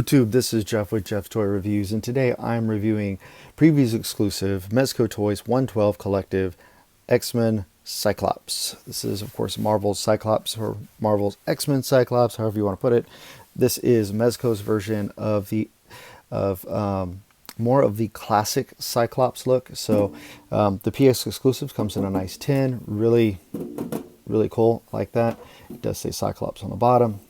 YouTube, this is Jeff with Jeff's Toy Reviews, and today I'm reviewing previews exclusive Mezco Toys 112 Collective X-Men Cyclops. This is, of course, Marvel's Cyclops, or Marvel's X-Men Cyclops, however you want to put it. This is Mezco's version of more of the classic Cyclops look. So the PX exclusive comes in a nice tin, really cool, like that. It does say Cyclops on the bottom.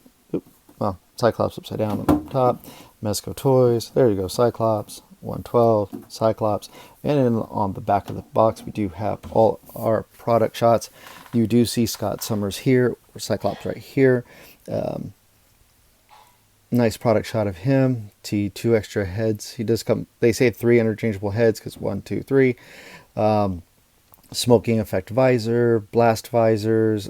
Well, Cyclops upside down on the top. Mezco Toys. There you go. Cyclops 112. Cyclops. And then on the back of the box, we do have all our product shots. You do see Scott Summers here, or Cyclops right here. Nice product shot of him. Two extra heads. He does come. They say 3 interchangeable heads because 1, 2, 3. Smoking effect visor, blast visors.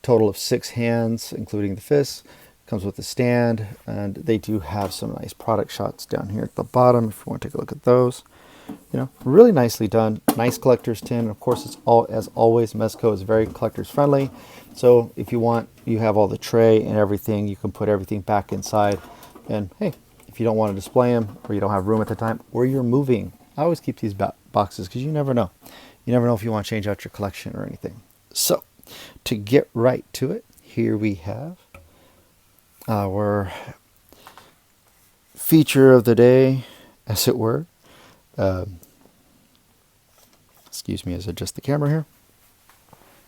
Total of 6 hands, including the fists. Comes with a stand, and they do have some nice product shots down here at the bottom if you want to take a look at those. You know, really nicely done. Nice collector's tin. Of course, it's all, as always, Mezco is very collector's friendly. So if you want, you have all the tray and everything. You can put everything back inside. And hey, if you don't want to display them, or you don't have room at the time, or you're moving, I always keep these boxes because you never know. You never know if you want to change out your collection or anything. So to get right to it, here we have our feature of the day, as it were. Excuse me as I adjust the camera here.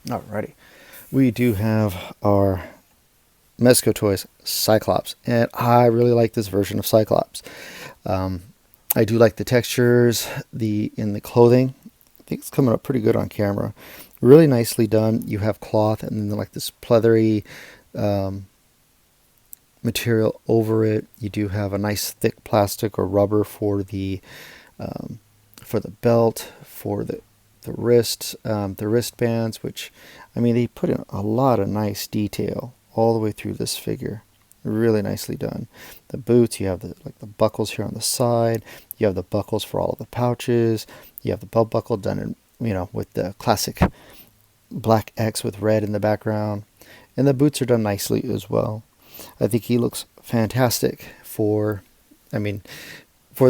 Alrighty. We do have our Mezco Toys Cyclops, and I really like this version of Cyclops. I do like the textures in the clothing. I think it's coming up pretty good on camera. Really nicely done. You have cloth and then like this pleathery material over it. You do have a nice thick plastic or rubber for the belt, for the wristbands, which, I mean, they put in a lot of nice detail all the way through this figure. Really nicely done. The boots, you have the buckles here on the side. You have the buckles for all of the pouches. You have the belt buckle done in, with the classic black X with red in the background. And the boots are done nicely as well. I think he looks fantastic for the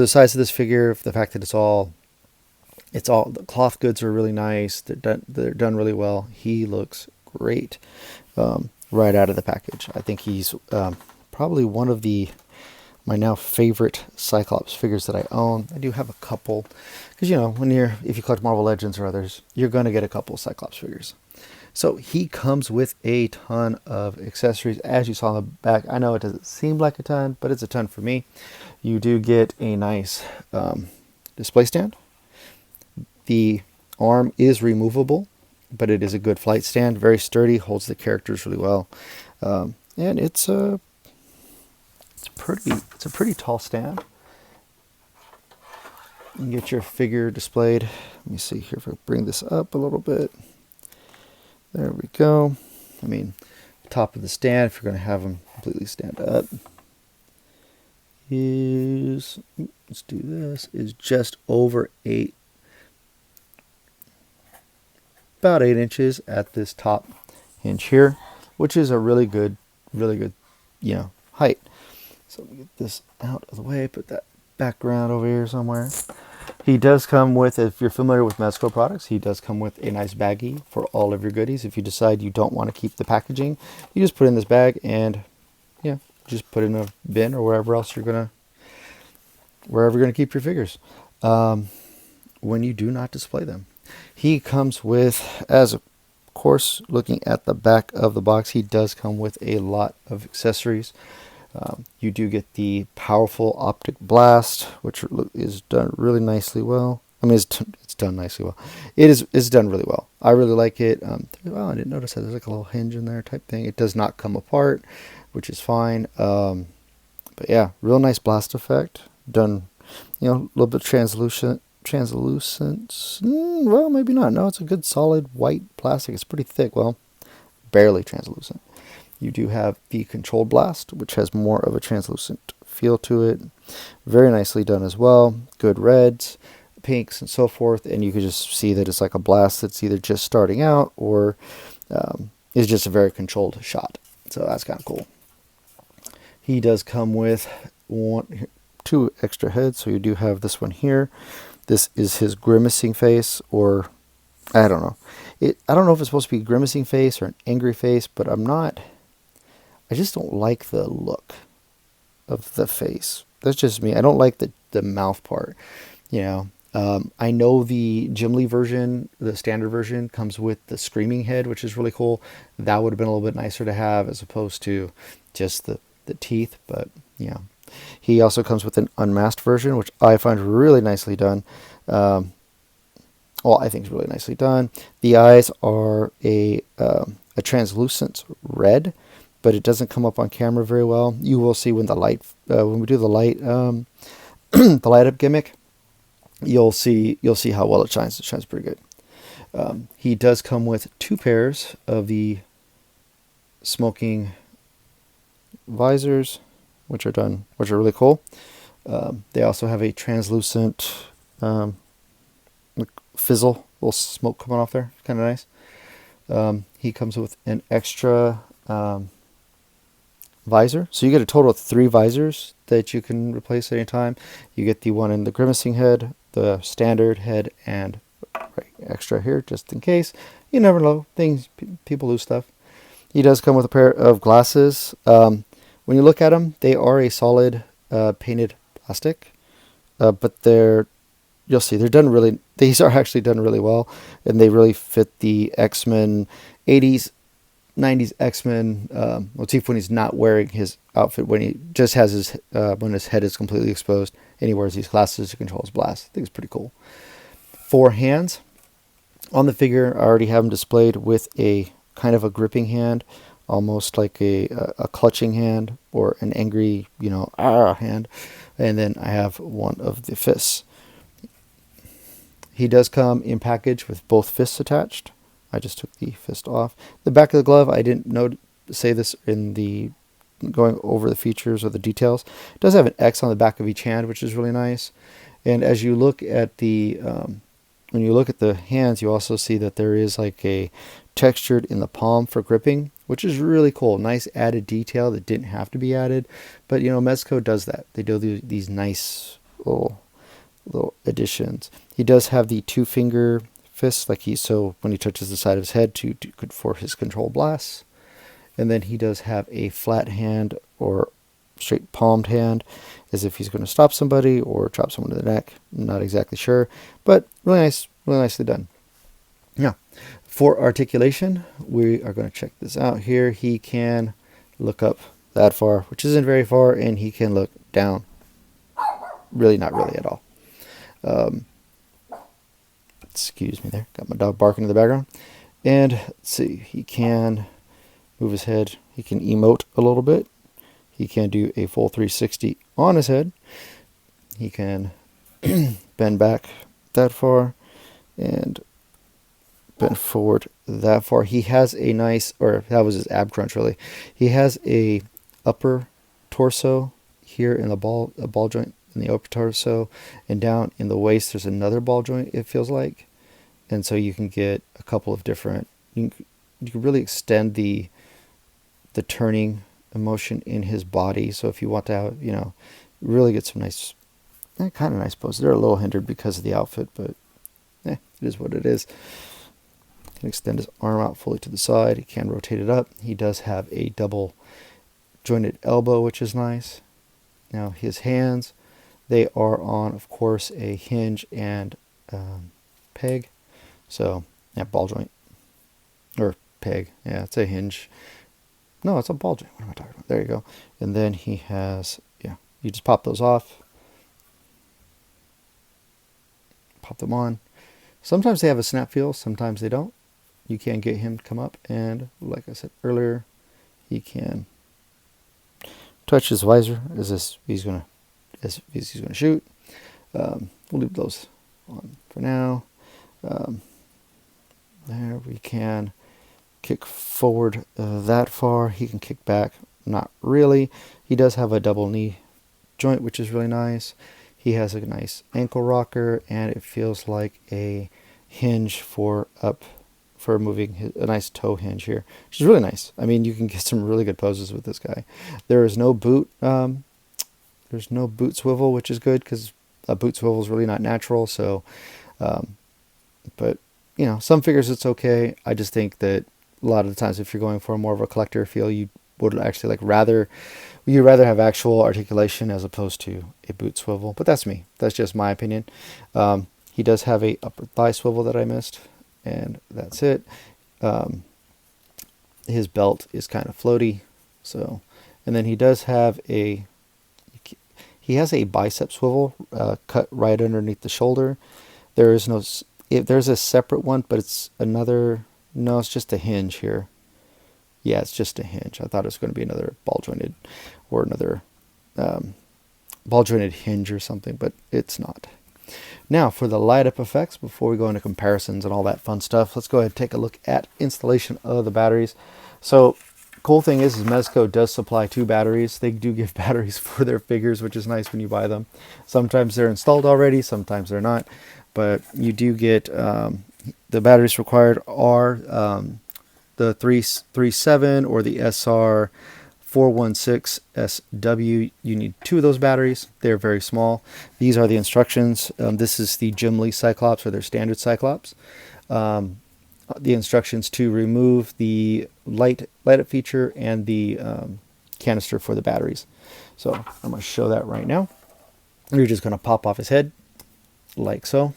size of this figure, the fact that it's all the cloth goods are really nice. They're done really well. He looks great right out of the package. I think he's probably one of my now favorite Cyclops figures that I own. I do have a couple because if you collect Marvel Legends or others, you're going to get a couple of Cyclops figures. So he comes with a ton of accessories, as you saw on the back. I know it doesn't seem like a ton, but it's a ton for me. You do get a nice display stand. The arm is removable, but it is a good flight stand. Very sturdy, holds the characters really well, and it's a pretty tall stand. You can get your figure displayed. Let me see here if I bring this up a little bit. There we go. I mean, top of the stand, if you're going to have them completely stand up, let's do this, is just over about 8 inches at this top hinge here, which is a really good, height. So let me get this out of the way, put that background over here somewhere. He does come with, if you're familiar with Mezco products, he does come with a nice baggie for all of your goodies. If you decide you don't want to keep the packaging, you just put it in this bag and just put it in a bin or wherever you're gonna keep your figures when you do not display them. He comes with, of course, looking at the back of the box, he does come with a lot of accessories. You do get the powerful optic blast, which is done really nicely well. I mean, it's done nicely well. It's done really well. I really like it. I didn't notice that there's like a little hinge in there type thing. It does not come apart, which is fine. But yeah, real nice blast effect. Done, a little bit translucent. Well, maybe not. No, it's a good solid white plastic. It's pretty thick. Well, barely translucent. You do have the controlled blast, which has more of a translucent feel to it. Very nicely done as well. Good reds, pinks, and so forth. And you can just see that it's like a blast that's either just starting out or is just a very controlled shot. So that's kind of cool. He does come with two extra heads. So you do have this one here. This is his grimacing face, or I don't know. I don't know if it's supposed to be a grimacing face or an angry face, but I just don't like the look of the face. That's just me. I don't like the mouth part, you know. I know the Jim Lee version, the standard version, comes with the screaming head, which is really cool. That would have been a little bit nicer to have as opposed to just the teeth. But yeah, he also comes with an unmasked version, which I find really nicely done. Well, I think it's really nicely done. The eyes are a translucent red, but it doesn't come up on camera very well. You will see when when we do the light the light up gimmick. You'll see how well it shines. It shines pretty good. He does come with two pairs of the smoking visors, which are really cool. They also have a translucent fizzle, little smoke coming off there. Kind of nice. He comes with an extra visor, so you get a total of 3 visors that you can replace at any time. You get the one in the grimacing head, the standard head, and extra here just in case. You never know, people lose stuff. He does come with a pair of glasses. When you look at them, they are a solid painted plastic, but you'll see they're done really. These are actually done really well, and they really fit the X-Men 80s. 90s X-Men motif when he's not wearing his outfit, when he just has when his head is completely exposed and he wears these glasses to control his blast. I think it's pretty cool. 4 hands on the figure. I already have them displayed with a kind of a gripping hand, almost like a clutching hand or an angry, hand. And then I have one of the fists. He does come in package with both fists attached. I just took the fist off. The back of the glove, I didn't say this in the going over the features or the details. It does have an X on the back of each hand, which is really nice. And as you look at when you look at the hands, you also see that there is like a textured in the palm for gripping, which is really cool. Nice added detail that didn't have to be added. But, Mezco does that. They do these nice little additions. He does have the 2-finger fist, so when he touches the side of his head for his control blasts. And then he does have a flat hand or straight palmed hand, as if he's going to stop somebody or chop someone to the neck. I'm not exactly sure, but really nicely done. Now, for articulation, we are going to check this out here. He can look up that far, which isn't very far, and he can look down. Really, not really at all. Excuse me there. Got my dog barking in the background. And let's see. He can move his head. He can emote a little bit. He can do a full 360 on his head. He can bend back that far and bend forward that far. He has a nice, or that was his ab crunch really. He has a upper torso here in the ball joint in the upper torso, and down in the waist there's another ball joint, it feels like. And so you can get a couple of different, you can really extend the turning motion in his body. So if you want to have, really get some nice, kind of nice poses. They're a little hindered because of the outfit, but it is what it is. He can extend his arm out fully to the side. He can rotate it up. He does have a double jointed elbow, which is nice. Now his hands, they are on, of course, a hinge and peg. So, ball joint. Or peg. Yeah, it's a hinge. No, it's a ball joint. What am I talking about? There you go. And then he has, you just pop those off. Pop them on. Sometimes they have a snap feel. Sometimes they don't. You can get him to come up. And, like I said earlier, he can touch his visor as he's going to shoot. We'll leave those on for now. There we can kick forward that far. He can kick back, not really. He does have a double knee joint, which is really nice. He has a nice ankle rocker, and it feels like a hinge for moving a nice toe hinge here, which is really nice. I mean, you can get some really good poses with this guy. There is no boot There's no boot swivel, which is good because a boot swivel is really not natural. So, but you know, some figures it's okay. I just think that a lot of the times, if you're going for more of a collector feel, you would actually you'd rather have actual articulation as opposed to a boot swivel. But that's me. That's just my opinion. He does have a upper thigh swivel that I missed, and that's it. His belt is kind of floaty, so, and then he does have he has a bicep swivel cut right underneath the shoulder. There is no, there's a separate one, but it's another, no, it's just a hinge here. Yeah, it's just a hinge. I thought it was going to be another ball jointed or another ball jointed hinge or something, but it's not. Now for the light up effects, before we go into comparisons and all that fun stuff, let's go ahead and take a look at installation of the batteries. So cool thing is Mezco does supply 2 batteries. They do give batteries for their figures, which is nice when you buy them. Sometimes they're installed already, sometimes they're not, but you do get the batteries required are the 337 or the SR 416SW. You need 2 of those batteries. They're very small. These are the instructions. This is the Jim Lee Cyclops, or their standard Cyclops. The instructions to remove the light up feature and the canister for the batteries. So I'm going to show that right now. You're just going to pop off his head like so.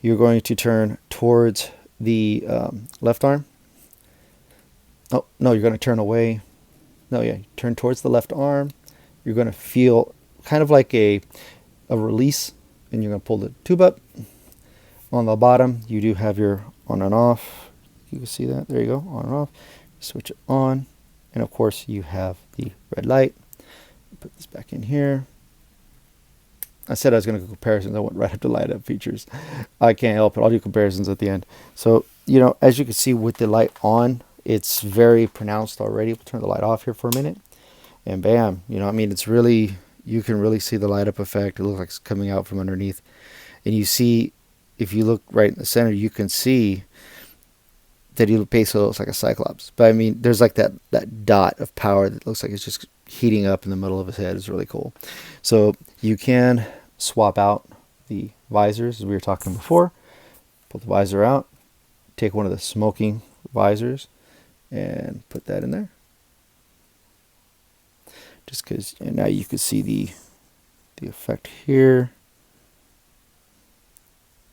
You're going to turn towards the left arm. Oh, no, you're going to turn away. No, yeah, turn towards the left arm. You're going to feel kind of like a release, and you're going to pull the tube up. On the bottom, you do have your on and off. You can see that. There you go, on and off. Switch it on, and of course, you have the red light. Put this back in here. I said I was going to do comparisons. I went right up to light up features. I can't help it. I'll do comparisons at the end. So, you know, as you can see with the light on, it's very pronounced already. We'll turn the light off here for a minute, and bam, you know, I mean, it's really, you can really see the light up effect. It looks like it's coming out from underneath, and you see, if you look right in the center, you can see that he basically looks like a Cyclops. But I mean, there's like that dot of power that looks like it's just heating up in the middle of his head. Is really cool. So you can swap out the visors, as we were talking before. Pull the visor out, take one of the smoking visors, and put that in there. Just because, and now you can see the effect here.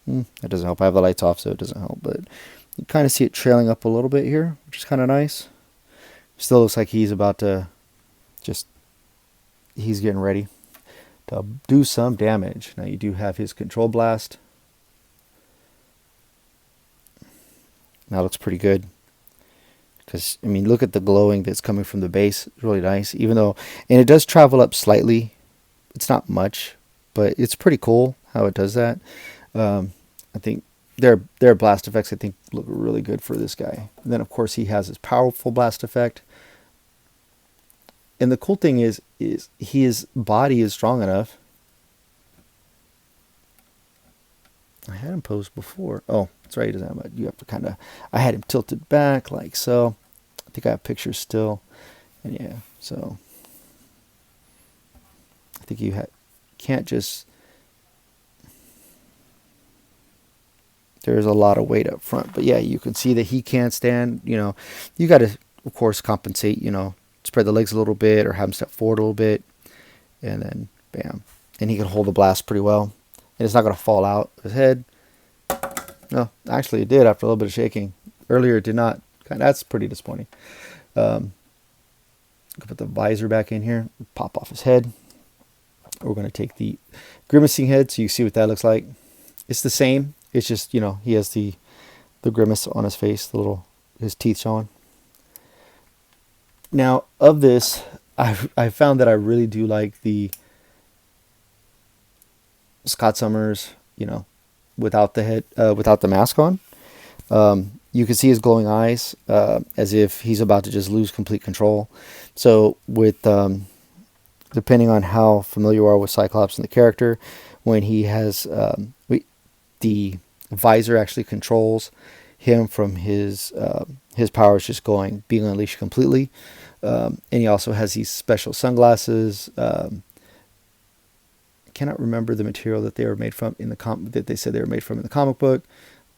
That doesn't help. I have the lights off, so it doesn't help, but you kind of see it trailing up a little bit here, which is kind of nice. Still looks like he's about to he's getting ready to do some damage. Now you do have his control blast. Now it looks pretty good. Because, I mean, look at the glowing that's coming from the base. It's really nice. Even though, and it does travel up slightly. It's not much, but it's pretty cool how it does that. I think their blast effects, I think, look really good for this guy. And then, of course, he has his powerful blast effect. And the cool thing is his body is strong enough. I had him posed before. Oh, that's right. He doesn't have much. You have to kind of, I had him tilted back like so. I think I have pictures still. And yeah, so I think you can't just, there's a lot of weight up front. But yeah, you can see that he can't stand, you know, you got to, of course, compensate, you know, spread the legs a little bit or have him step forward a little bit. And then, bam. And he can hold the blast pretty well. And it's not going to fall out of his head. No, actually it did after a little bit of shaking. Earlier it did not. That's pretty disappointing. Put the visor back in here. Pop off his head. We're going to take the grimacing head so you see what that looks like. It's the same. It's just, you know, he has the grimace on his face, his teeth showing. Now, of this, I found that I really do like the Scott Summers, you know, without the head, without the mask on. You can see his glowing eyes, as if he's about to just lose complete control. So with, depending on how familiar you are with Cyclops and the character, when he has, the visor actually controls him from his powers just being unleashed completely. And he also has these special sunglasses, cannot remember the material that they were made from in the that they said they were made from in the comic book,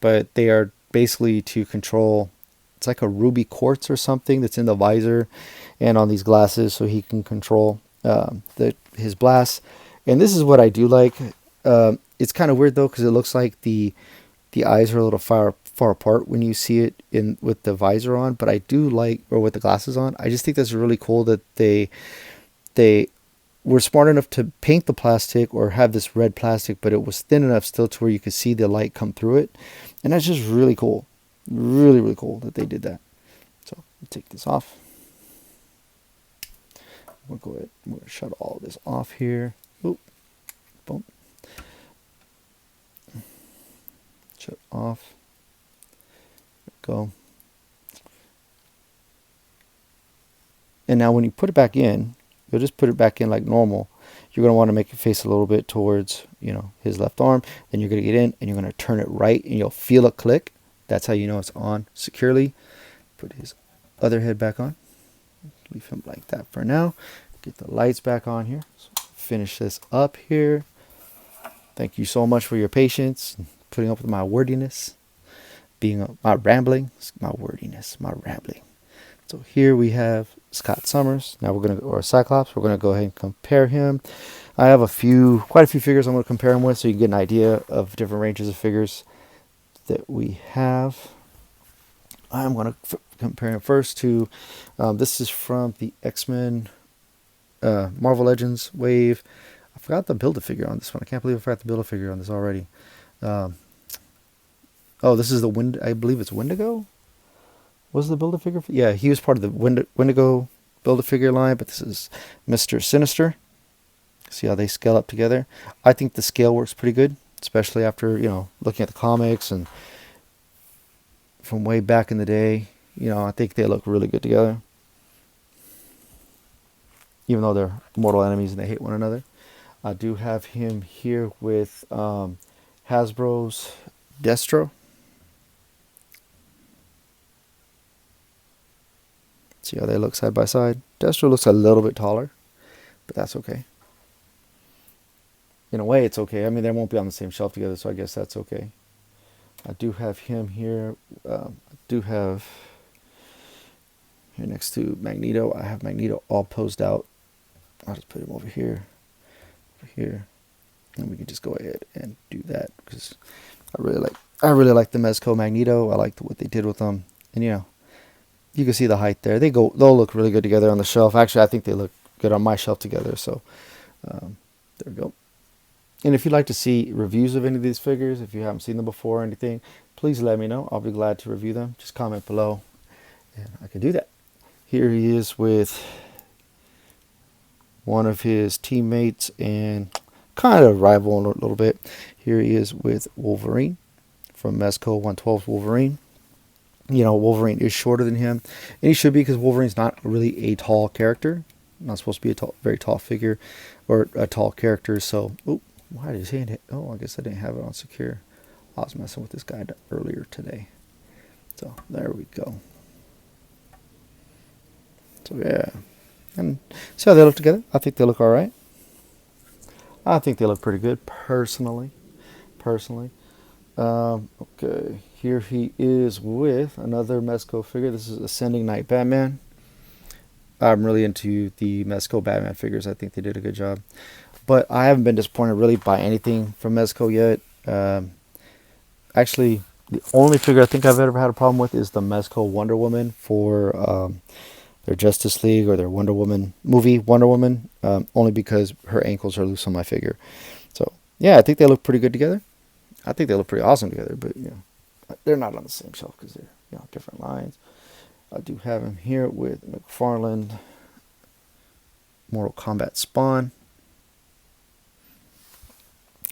but they are basically to control. It's like a ruby quartz or something that's in the visor and on these glasses, so he can control his blasts. And this is what I do like. It's kind of weird though, because it looks like the eyes are a little far apart when you see it in with the visor on. But I do like, or with the glasses on. I just think that's really cool that they were smart enough to paint the plastic or have this red plastic, but it was thin enough still to where you could see the light come through it. And that's just really cool. Really, really cool that they did that. So I'll take this off. We'll go ahead. We're gonna shut all this off here. Oop. Boom. Shut off. There we go. And now when you put it back in, you'll just put it back in like normal. You're going to want to make it face a little bit towards, his left arm. Then you're going to get in and you're going to turn it right and you'll feel it click. That's how you know it's on securely. Put his other head back on. Leave him like that for now. Get the lights back on here. So finish this up here. Thank you so much for your patience, putting up with my wordiness, my rambling, my wordiness, my rambling. So here we have Scott Summers. Now or Cyclops. We're gonna go ahead and compare him. I have quite a few figures I'm gonna compare him with, so you can get an idea of different ranges of figures that we have. I'm gonna compare him first to. This is from the X-Men Marvel Legends wave. I forgot to build a figure on this one. I can't believe I forgot to build a figure on this already. This is the I believe it's Wendigo. Was the Build-A-Figure? Yeah, he was part of the Wendigo Build-A-Figure line, but this is Mr. Sinister. See how they scale up together? I think the scale works pretty good, especially after, looking at the comics and from way back in the day. I think they look really good together. Even though they're mortal enemies and they hate one another. I do have him here with Hasbro's Destro. See how they look side by side? Destro looks a little bit taller, but that's okay. In a way, it's okay. I mean, they won't be on the same shelf together, so I guess that's okay. I do have him here. I do have here next to Magneto. I have Magneto all posed out. I'll just put him over here, and we can just go ahead and do that because I really like the Mezco Magneto. I like what they did with them, and you can see the height there. They'll look really good together on the shelf. Actually, I think they look good on my shelf together. So there we go. And if you'd like to see reviews of any of these figures, if you haven't seen them before or anything, please let me know. I'll be glad to review them. Just comment below and I can do that. Here he is with one of his teammates and kind of rival a little bit. Here he is with Wolverine from Mezco 112's Wolverine. Wolverine is shorter than him, and he should be because Wolverine's not really a tall character. Not supposed to be a very tall figure or a tall character. So, why did his hand hit? Oh, I guess I didn't have it on secure. I was messing with this guy earlier today. So, there we go. So, yeah. And see how they look together? I think they look all right. I think they look pretty good, personally. Okay, here he is with another Mezco figure. This is Ascending Knight Batman. I'm really into the Mezco Batman figures. I think they did a good job. But I haven't been disappointed really by anything from Mezco yet. Actually, the only figure I think I've ever had a problem with is the Mezco Wonder Woman for their Justice League or their Wonder Woman movie, Wonder Woman, only because her ankles are loose on my figure. So, yeah, I think they look pretty good together. I think they look pretty awesome together, but they're not on the same shelf because they're different lines. I do have him here with McFarlane Mortal Kombat Spawn.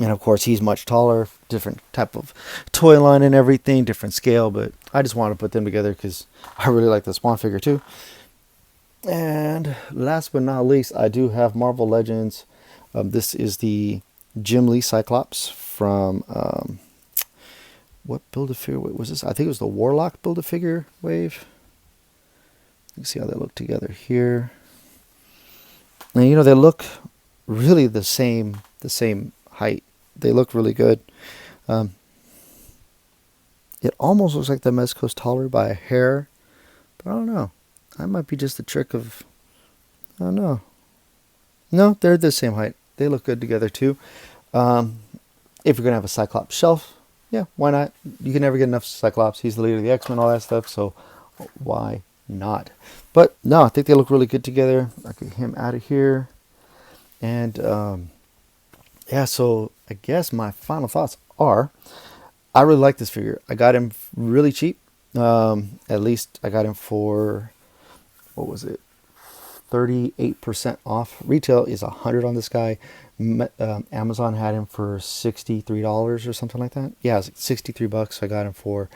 And of course he's much taller, different type of toy line and everything, different scale, but I just want to put them together because I really like the Spawn figure too. And last but not least, I do have Marvel Legends. This is the Jim Lee Cyclops from what Build-A-Figure was this? I think it was the Warlock Build-A-Figure wave. You can see how they look together here. And they look really the same the same height. They look really good. Um, it almost looks like the Mezco's taller by a hair, but I don't know. That might be just the trick of, I don't know. No, they're the same height. They look good together too. If you're going to have a Cyclops shelf, yeah, why not? You can never get enough Cyclops. He's the leader of the X-Men, all that stuff, so why not? But no, I think they look really good together. I get him out of here. And yeah, so I guess my final thoughts are, I really like this figure. I got him really cheap. At least I got him for, what was it? 38% off. Retail is $100 on this guy. Amazon had him for $63 or something like that. Yeah, it was like 63 bucks. So I got him for,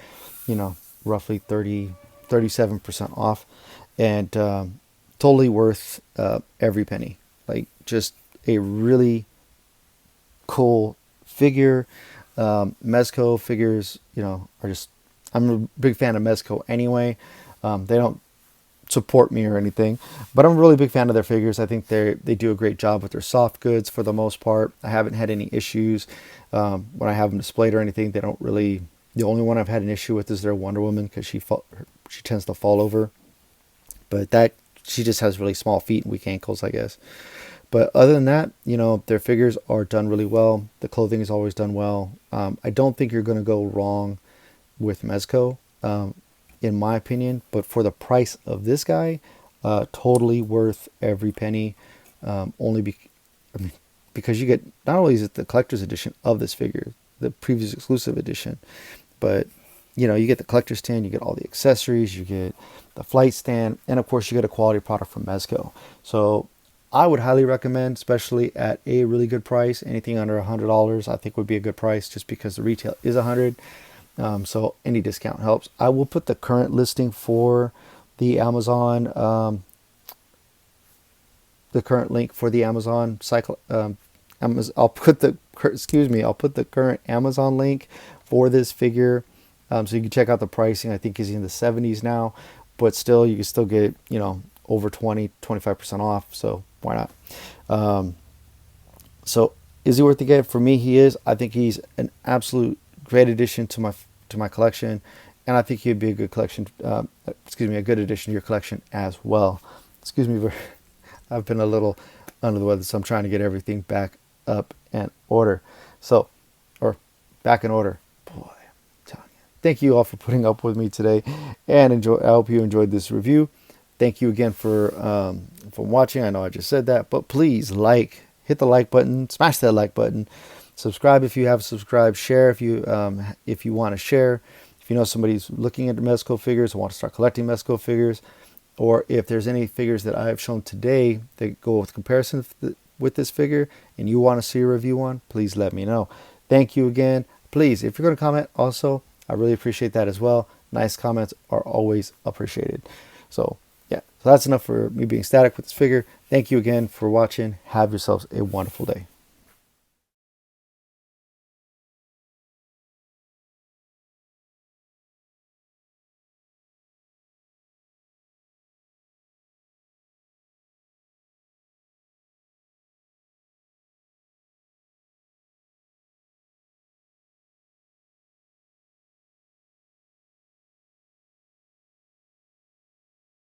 roughly 37% off, and totally worth every penny. Like, just a really cool figure. Mezco figures, are just, I'm a big fan of Mezco anyway. They don't support me or anything, but I'm a really big fan of their figures. I think they do a great job with their soft goods for the most part. I haven't had any issues when I have them displayed or anything. They don't really. The only one I've had an issue with is their Wonder Woman, because she tends to fall over, but she just has really small feet and weak ankles, I guess. But other than that, their figures are done really well. The clothing is always done well. I don't think you're going to go wrong with Mezco, in my opinion. But for the price of this guy, totally worth every penny. Because you get, not only is it the collector's edition of this figure, the previous exclusive edition, but you get the collector's stand, you get all the accessories, you get the flight stand, and of course you get a quality product from Mezco. So I would highly recommend, especially at a really good price. Anything under $100 I think would be a good price, just because the retail is $100. So any discount helps. I will put the current listing for the Amazon, the current link for the Amazon I'll put the current Amazon link for this figure, so you can check out the pricing. I think he's in the 70s now, but still, you can still get, over 25% off. So why not? So is he worth the get? For me, he is. I think he's an absolute great addition to my collection, and I think he'd be a good a good addition to your collection as well. Excuse me, I've been a little under the weather, so I'm trying to get everything back up in order. Back in order. Boy, I'm telling you. Thank you all for putting up with me today, and I hope you enjoyed this review. Thank you again for watching. I know I just said that, but please hit the like button, smash that like button, subscribe if you have subscribed, share if you want to share. If you know somebody's looking at Mezco figures and want to start collecting Mezco figures, or if there's any figures that I have shown today that go with comparison with this figure and you want to see a review on, please let me know. Thank you again. Please, if you're going to comment also, I really appreciate that as well. Nice comments are always appreciated. So yeah, so that's enough for me being static with this figure. Thank you again for watching. Have yourselves a wonderful day.